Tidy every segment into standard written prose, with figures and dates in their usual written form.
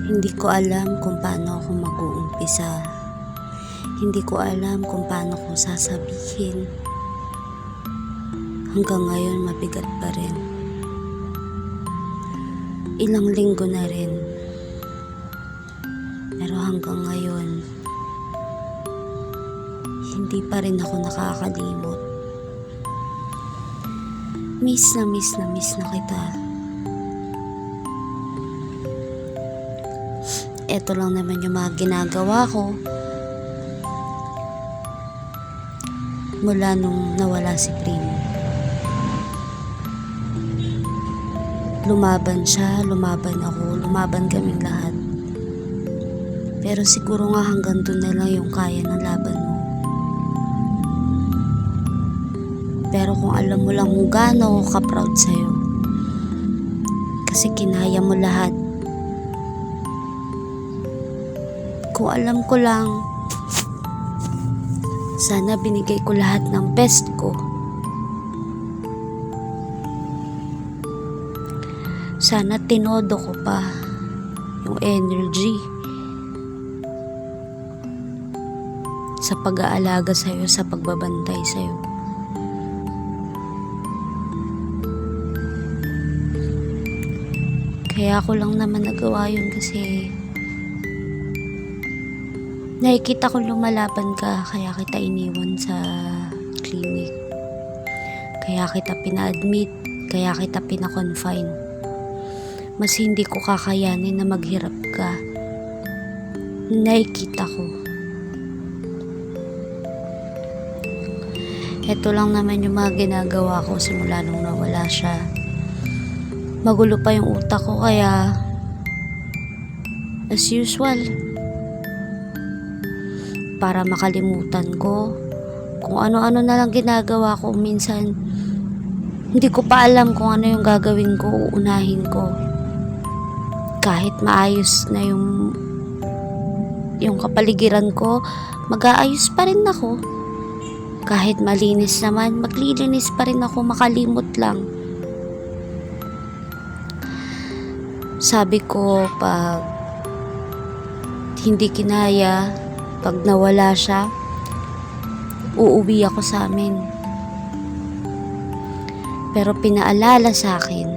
Hindi ko alam kung paano ako mag-uumpisa. Hindi ko alam kung paano ko sasabihin. Hanggang ngayon mabigat pa rin. Ilang linggo na rin. Pero hanggang ngayon, hindi pa rin ako nakakalimot. Miss na kita. Ito lang naman yung mga ginagawa ko mula nung nawala si Primo. Lumaban siya, lumaban ako, lumaban kaming lahat. Pero siguro nga hanggang doon na lang yung kaya ng laban mo. Pero kung alam mo lang kung gaano ako ka-proud sa'yo, kasi kinaya mo lahat. Kung alam ko lang, sana binigay ko lahat ng best ko. Sana tinodo ko pa yung energy sa pag-aalaga sa'yo, sa pagbabantay sa'yo. Kaya ako lang naman nagawa yun kasi nakikita ko lumalaban ka, kaya kita iniwan sa clinic. Kaya kita pina-admit, kaya kita pina-confine. Mas hindi ko kakayanin na maghirap ka. Nakikita ko. Ito lang naman yung mga ginagawa ko simula nung nawala siya. Magulo pa yung utak ko kaya as usual, para makalimutan ko kung ano-ano na lang ginagawa ko. Minsan hindi ko pa alam kung ano yung gagawin ko, uunahin ko. Kahit maayos na yung kapaligiran ko, mag-aayos pa rin ako. Kahit malinis naman, maglilinis pa rin ako, makalimot lang. Sabi ko, pag hindi kinaya, pag nawala siya, uuwi ako sa amin. Pero pinaalala sa akin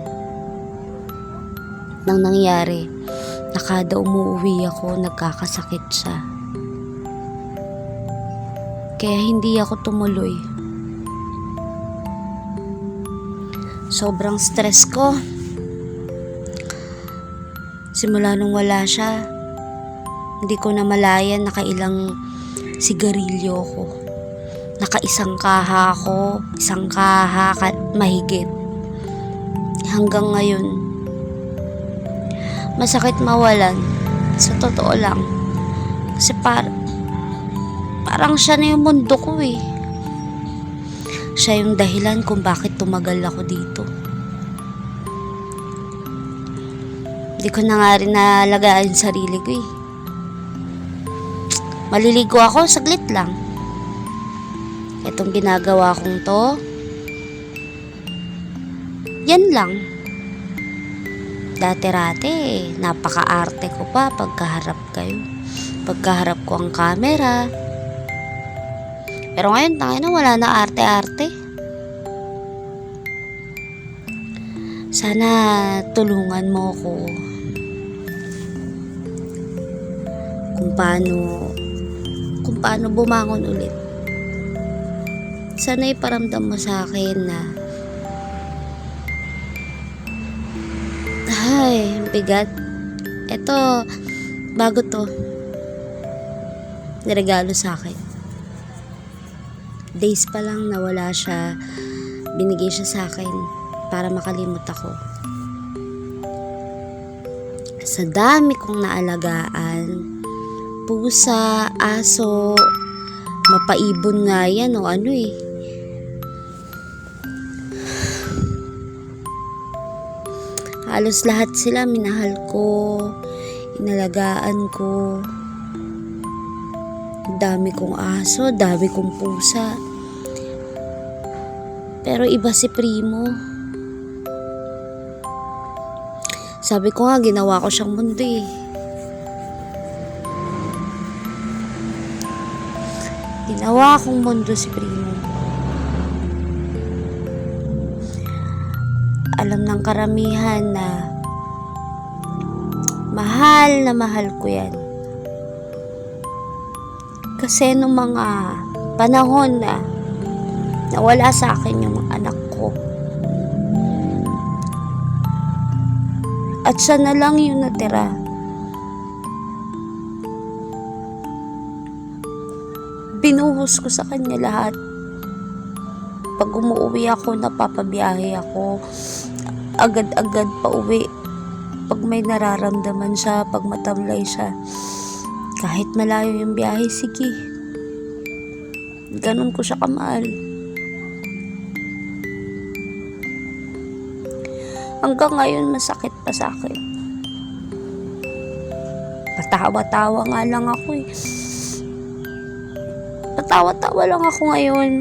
nang nangyari na kada umuwi ako, nagkakasakit siya. Kaya hindi ako tumuloy. Sobrang stress ko. Simula nung wala siya, hindi ko na malayan, nakailang sigarilyo ko. Nakaisang kaha ako, isang kaha mahigit. Hanggang ngayon, masakit mawalan. Sa totoo lang. Kasi parang siya na yung mundo ko eh. Siya yung dahilan kung bakit tumagal ako dito. Hindi ko na nga rin nalagaan yung sarili ko eh. Maliligo ako, saglit lang. Itong ginagawa kong to, yan lang. Dati-rati, napaka-arte ko pa pagkaharap kayo. Pagkaharap ko ang camera. Pero ngayon, tangina, wala na arte-arte. Sana tulungan mo ko kung paano bumangon ulit. Sana iparamdam mo sa akin na ay, bigat. Ito, bago to. Niregalo sa akin. Days pa lang nawala siya, binigay siya sa akin para makalimot ako. Sa dami kong naalagaan, pusa, aso, mapaibon nga yan o ano eh. Halos lahat sila minahal ko, inalagaan ko. Dami kong aso, dami kong pusa. Pero iba si Primo. Sabi ko nga, ginawa ko siyang mundo eh. ginawa kong mundo si Primo. Alam ng karamihan na mahal ko yan. Kasi nung mga panahon na nawala sa akin yung anak ko, at siya na lang yung natira, binuhos ko sa kanya lahat. Pag umuwi ako, napapabiyahe ako, agad-agad pa uwi. Pag may nararamdaman siya, pag matamlay siya, kahit malayo yung biyahe, sige. Ganun ko siya kamahal. Hanggang ngayon, masakit pa sa akin. Patawa-tawa nga lang ako eh. Patawa-tawa lang ako ngayon.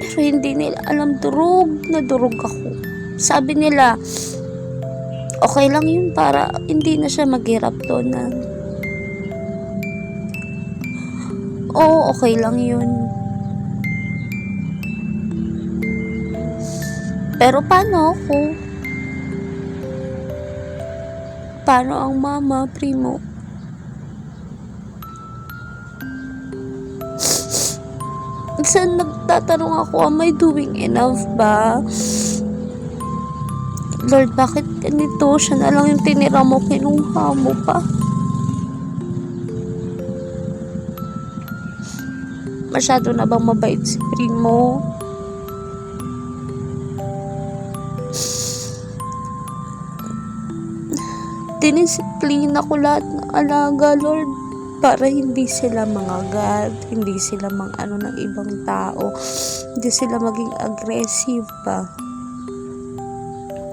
Pero hindi nila alam, durog na durog ako. Sabi nila, okay lang yun para hindi na siya maghirap doon na. Oo, okay lang yun. Pero paano ako? Paano ang mama, Primo? Minsan nagtatanong ako, am I doing enough ba? Lord, bakit ganito? Siya na lang yung tinira mo, kinuha mo pa. Masyado na bang mabait si Primo? Dinisiplina ko lahat ng alaga, Lord, para hindi sila mangagat, hindi sila mang-ano ng ibang tao, hindi sila maging aggressive pa.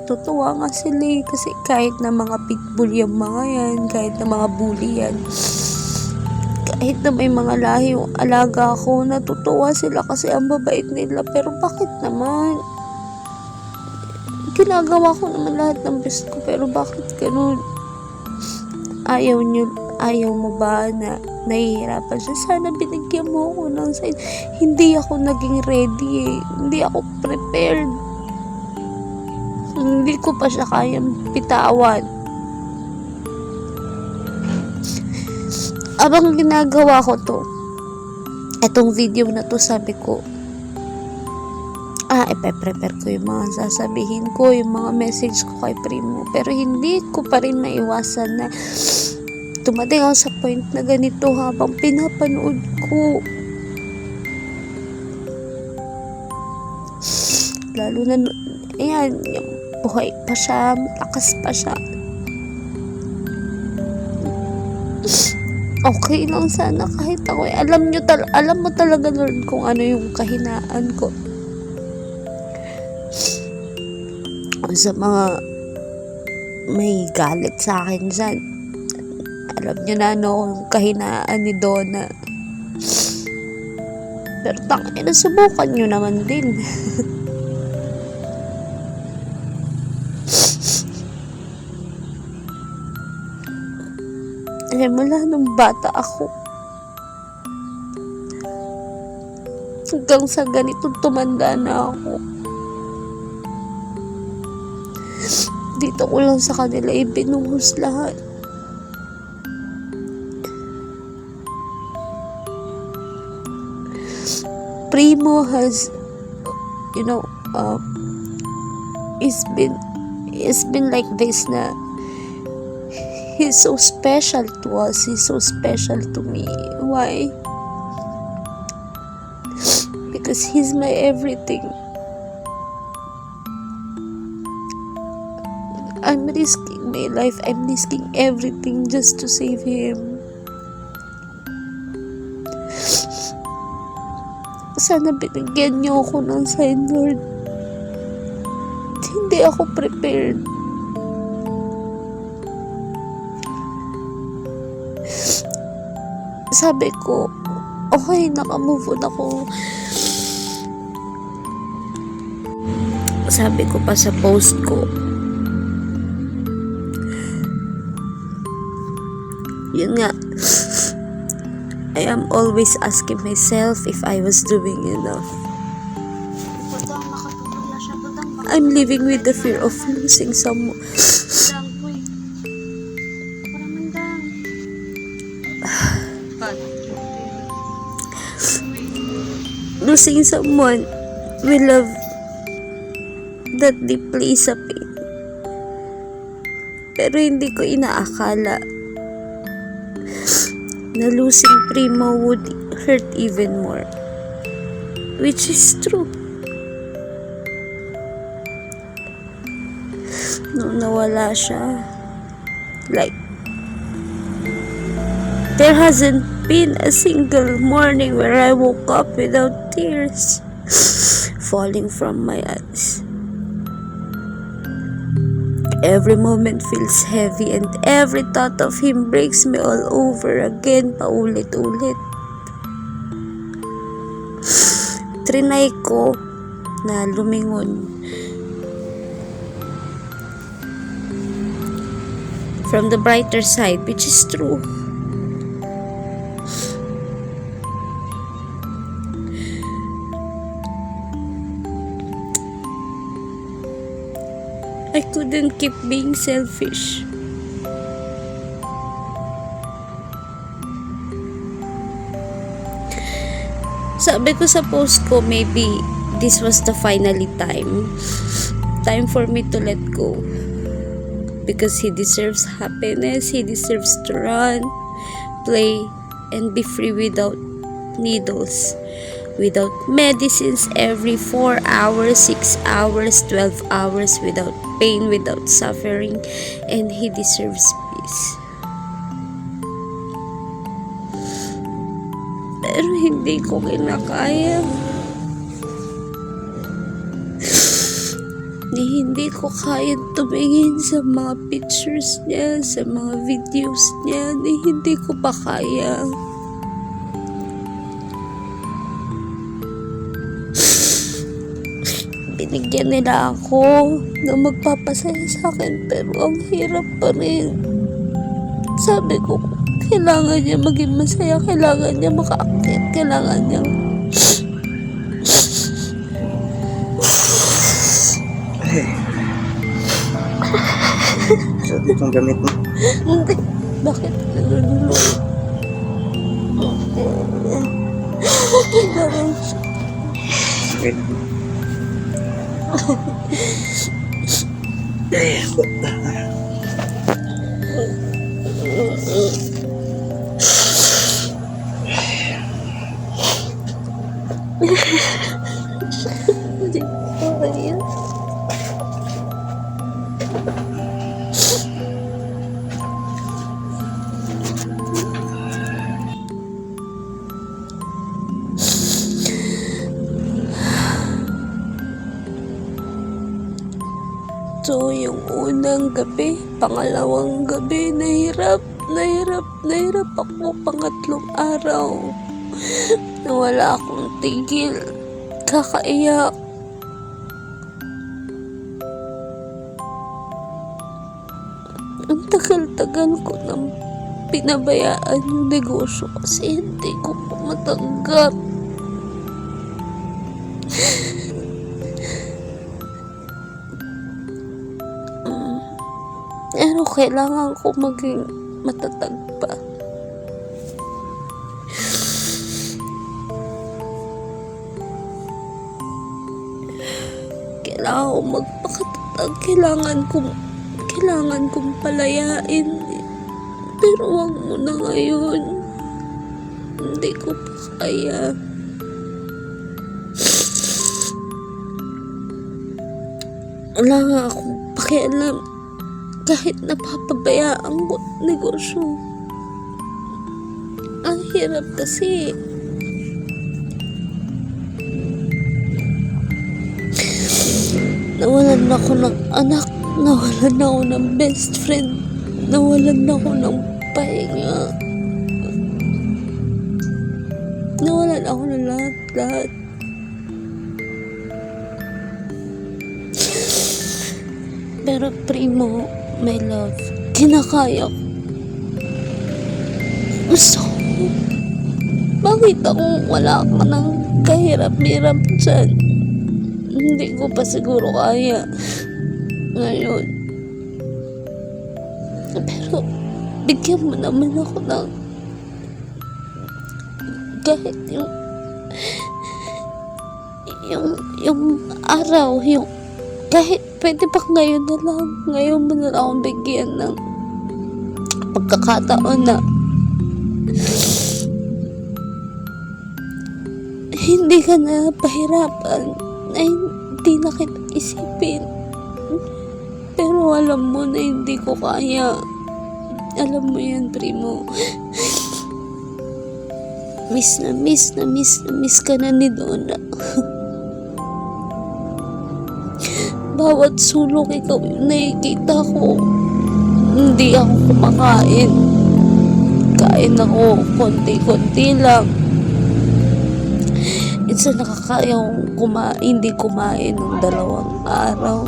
Tutuwa nga sila kasi kahit na mga pitbull yung mga yan, kahit na mga bully yan, kahit na may mga lahi yung alaga ko, natutuwa sila kasi ang babait nila. Pero bakit naman? Ginagawa ko naman lahat ng best ko, pero bakit ganun? Ayaw mo ba na nahihirapan siya? Sana binigyan mo ako ng sign. Hindi ako naging ready eh. Hindi ako prepared. Hindi ko pa siya kayang bitawan. Abang ginagawa ko to, etong video na to, sabi ko, ipe-prepare ko yung mga sasabihin ko, yung mga message ko kay Primo. Pero hindi ko pa rin maiwasan na tumating ako sa point na ganito habang pinapanood ko. Lalo na, ayan, buhay pa siya, malakas pa siya. Okay lang sana kahit ako. Alam mo talaga, Lord, kung ano yung kahinaan ko. Sa mga may galit sa akin dyan, alam nyo na yung kahinaan ni Donna. Pero subukan nyo naman din. Mula nung bata ako, hanggang sa ganito tumanda na ako, dito ko lang sa kanila ibinuhos lahat. Primo has, it's been like this na he's so special to us. He's so special to me. Why? Because he's my everything. I'm risking my life. I'm risking everything just to save him. Sana binigyan niyo ako ng sign, Lord. Hindi ako prepared. Sabi ko, okay, naka-move on ako. Sabi ko pa sa post ko, yun nga, I am always asking myself if I was doing enough. I'm living with the fear of losing someone. Losing someone we love that deeply is a pain. Pero hindi ko inaakala na losing Primo would hurt even more. Which is true. Nung nawala siya, like, there hasn't been a single morning where I woke up without tears falling from my eyes. Every moment feels heavy and every thought of him breaks me all over again, paulit-ulit. Trinay ko na lumingon from the brighter side, which is true. I couldn't keep being selfish. Sabi ko sa post ko, maybe this was the finally time for me to let go, because he deserves happiness. He deserves to run, play, and be free without needles, without medicines every 4 hours, 6 hours, 12 hours, without pain, without suffering, and he deserves peace. Pero hindi ko kinakaya. Hindi ko kaya tumingin sa mga pictures niya, sa mga videos niya. Hindi ko pa kaya. Binigyan nila ako na magpapasaya sa akin, pero ang hirap pa rin. Sabi ko, kailangan niya maging masaya, kailangan niya maka-akit, kailangan niya So, itong gamit mo. hindi. Bakit nalululog? Kailangan siya. Wait. Hindi ko kaya. So, yung unang gabi, pangalawang gabi, nahirap ako. Pangatlong araw, nawala akong tigil, kakaiyak. Ang tagal-tagal ko nang pinabayaan yung negosyo kasi hindi ko pa matanggap. Pero kailangan ko maging matatag pa. Kailangan ko magpakatatag. Kailangan kong palayain. Pero wag mo na ngayon. Hindi ko pa kaya. Wala nga akong pakialam. Kahit napapabayaan ko negosyo. Ang hirap kasi. Nawalan ako ng anak. Nawalan ako ng best friend. Nawalan ako ng pahinga. Nawalan ako ng lahat. Pero Primo, my love, kinakaya ko. Gusto ko. Makita kong wala ka ng kahirap-hirap dyan. Hindi ko pa siguro kaya ngayon. Pero bigyan mo naman ako ng kahit yung araw, yung kahit pwede pa ngayon na lang. Ngayon mo na lang akong bigyan ng pagkakataon na hindi ka na pahirapan, na hindi na kita isipin. Pero alam mo na hindi ko kaya. Alam mo yan, Primo. Miss ka na ni Donna. Bawat sulok ikaw yung nakikita ko. Hindi ako kumakain. Kain ako konti-konti lang. Minsan nakakaya akong hindi kumain ng 2 araw.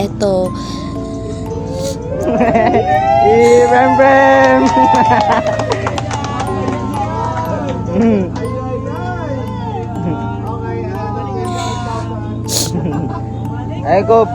Eto, Bam bam! Ay, Kop!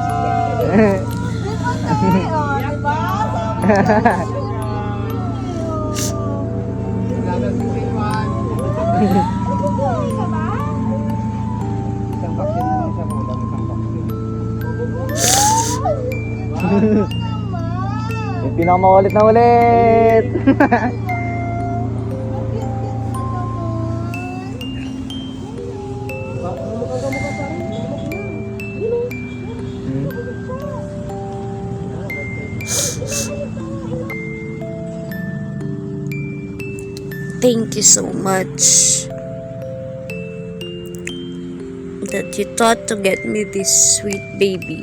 Yung pinakamakulit na ulit! thank you so much that you thought to get me this sweet baby.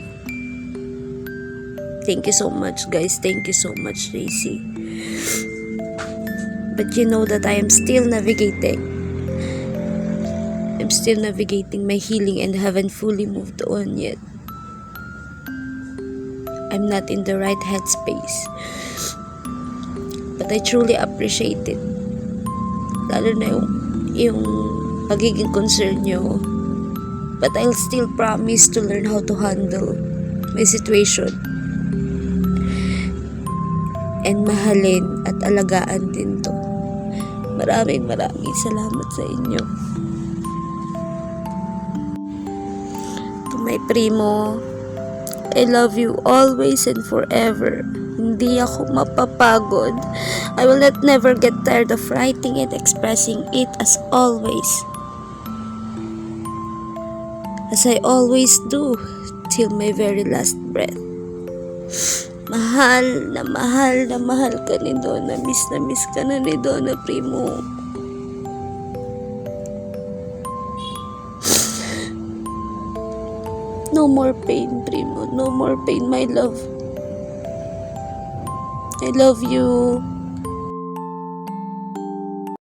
Thank you so much, guys. Thank you so much, Tracy. But you know that I am still navigating. I'm still navigating my healing and haven't fully moved on yet. I'm not in the right headspace. But I truly appreciate it. Lalo na yung pagiging concern nyo. But I'll still promise to learn how to handle my situation. And mahalin at alagaan din to. Maraming salamat sa inyo. To my Primo, I love you always and forever. Hindi ako mapapagod. I will never get tired of writing and expressing it as always. As I always do, till my very last breath. Mahal ka ni Donna. Miss ka na ni Donna, Primo. No more pain, Primo. No more pain, my love. I love you.